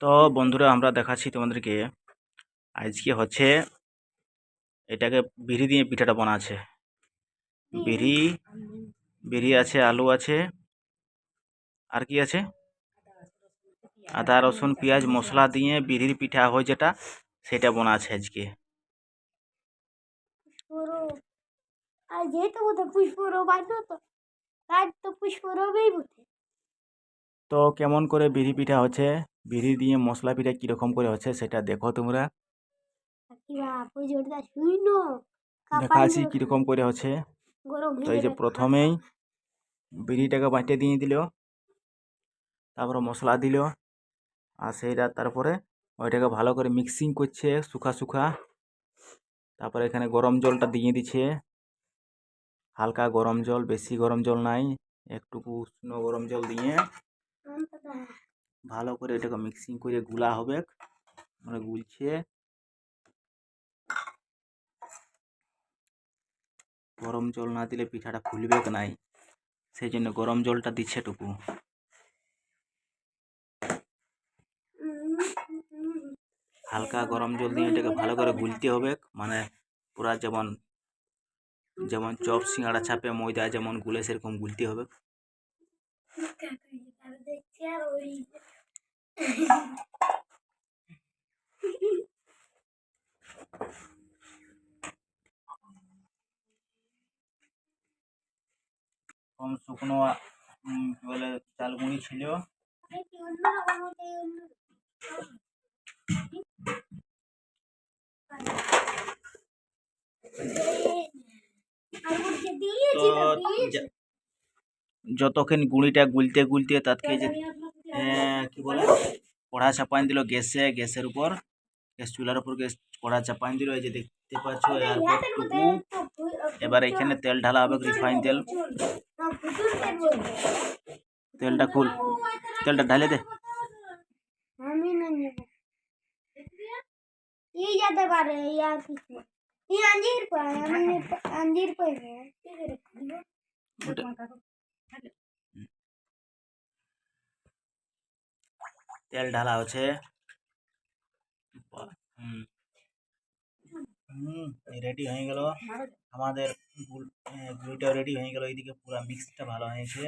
তো বন্ধুরা আমরা দেখাচ্ছি তোমাদেরকে আজকে হচ্ছে এটাকে বিরি দিয়ে পিঠাটা বানাচ্ছে। বিরি বিরি আছে, আলু আছে, আর কি আছে, আদা রসুন পেঁয়াজ মশলা দিয়ে বিরির পিঠা হয় যেটা, সেটা বানাচ্ছে আজকে। তো কেমন করে বিরি পিঠা হচ্ছে, বিরি দিয়ে মশলা পিঠা কিরকম করে হচ্ছে সেটা দেখো তোমরা। দেখাচ্ছি কিরকম করে হচ্ছে। তো এই যে প্রথমেই বিরিটাকে বাটে দিয়ে দিল, তারপরে মশলা দিল, আর সেইটা তারপরে ওইটাকে ভালো করে মিক্সিং করছে শুকা শুকা। তারপরে এখানে গরম জলটা দিয়ে দিচ্ছে, হালকা গরম জল, বেশি গরম জল নাই, একটুকু উষ্ণ গরম জল দিয়ে ভালো করে এটাকে মিক্সিং করে গুলা হবে। মানে গুলছে, গরম জল না দিলে পিঠাটা ফুলবে নাই, সেই জন্য গরম জলটা দিচ্ছে টুকু। হালকা গরম জল দিয়ে এটাকে ভালো করে গুলতে হবে, মানে পুরা যেমন যেমন চপ সিঙ্গাড়া চাপে ময়দা যেমন গুলে সেরকম গুলতে হবে। কম শুকনো কি বলে চালগুঁড়ি ছিল, যতক্ষণ গুঁড়িটা গুলতে গুলতে তাতকে যে কি বলে কড়া চাপান দিল গ্যাসের উপর, গ্যাস চুলার উপর গ্যাস কড়া চাপান দিল। এই যে দেখতে পাচ্ছ এরপর টুকু এবার এখানে তেল ঢালা হবে, রিফাইন তেল। তেলটা খুল, তেলটা ঢালে দে। তেল ঢালা হচ্ছে, রেডি হয়ে গেল আমাদের গুড়িটা, রেডি হয়ে গেল। এইদিকে পুরো মিক্সটা ভালো হয়েছে।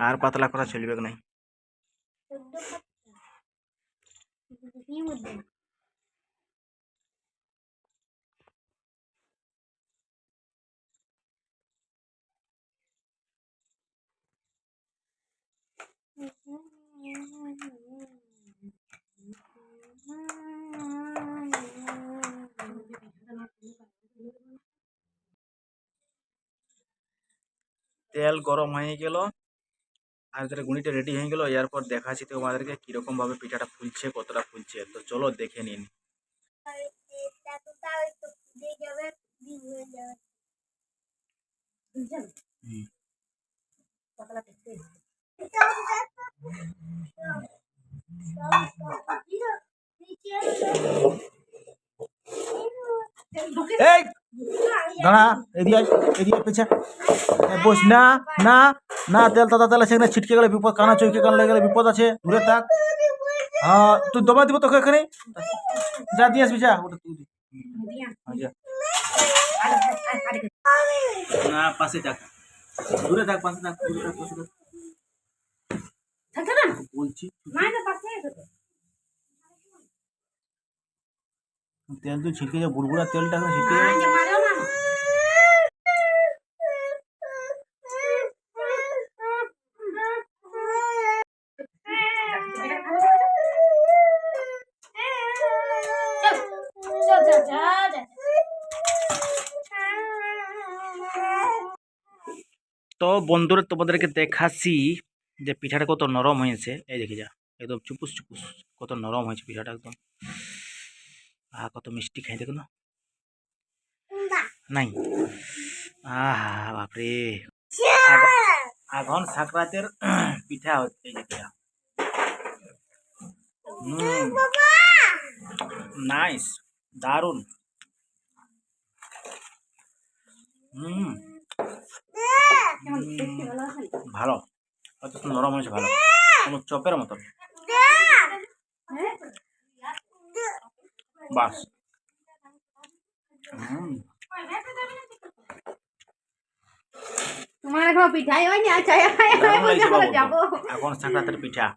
আর পাতলা করা চলবে নাই। তেল গরম হয়ে গেল আর এদের গুঁড়িটা রেডি হয়ে গেল। এরপর দেখাচ্ছি তোমাদেরকে কিরকম ভাবে পিঠাটা ফুলছে, কতটা ফুলছে। তো চলো দেখে নিন। এই দাঁড়া, এদিকে এদিকে পেছা বস। না না না, তেল তাতা তেল সেখানে ছিটকে গেলে বিপদ, কানা চৌকে কান লেগে গেলে বিপদ আছে, দূরে থাক। হ্যাঁ তুই দমা দিব তোকে এখানে, যা দিয়ে আসবি যা। ওটা তুই না, পাশে থাক, দূরে থাক, পাশে থাক, দূরে থাক, পাশে থাক বলছি। তেল তুই ছিটকে যা, বুড়বুড়া তেলটা ছিটকে যা। তো বন্ধুরা তোমাদেরকে দেখাচ্ছি যে পিঠাটা কত নরম হয়েছে। এই দেখে যা, একদম চুপুস চুপুস, কত নরম হয়েছে পিঠাটা একদম। কত মিষ্টি খাই দেখো না, নাই বাপরে। আঘন সাকরাতের পিঠা হচ্ছে এই যে পিঠা। নাইস, দারুন। হুম ভালো, অত নরম হয়েছে, ভালো, আমার চপের মতো। বাস তোমার এখন পিঠাই হয়নি, আর চাই দারুণ লাগছে বাবু। যাবো এখন সাংক্রান্তির পিঠা।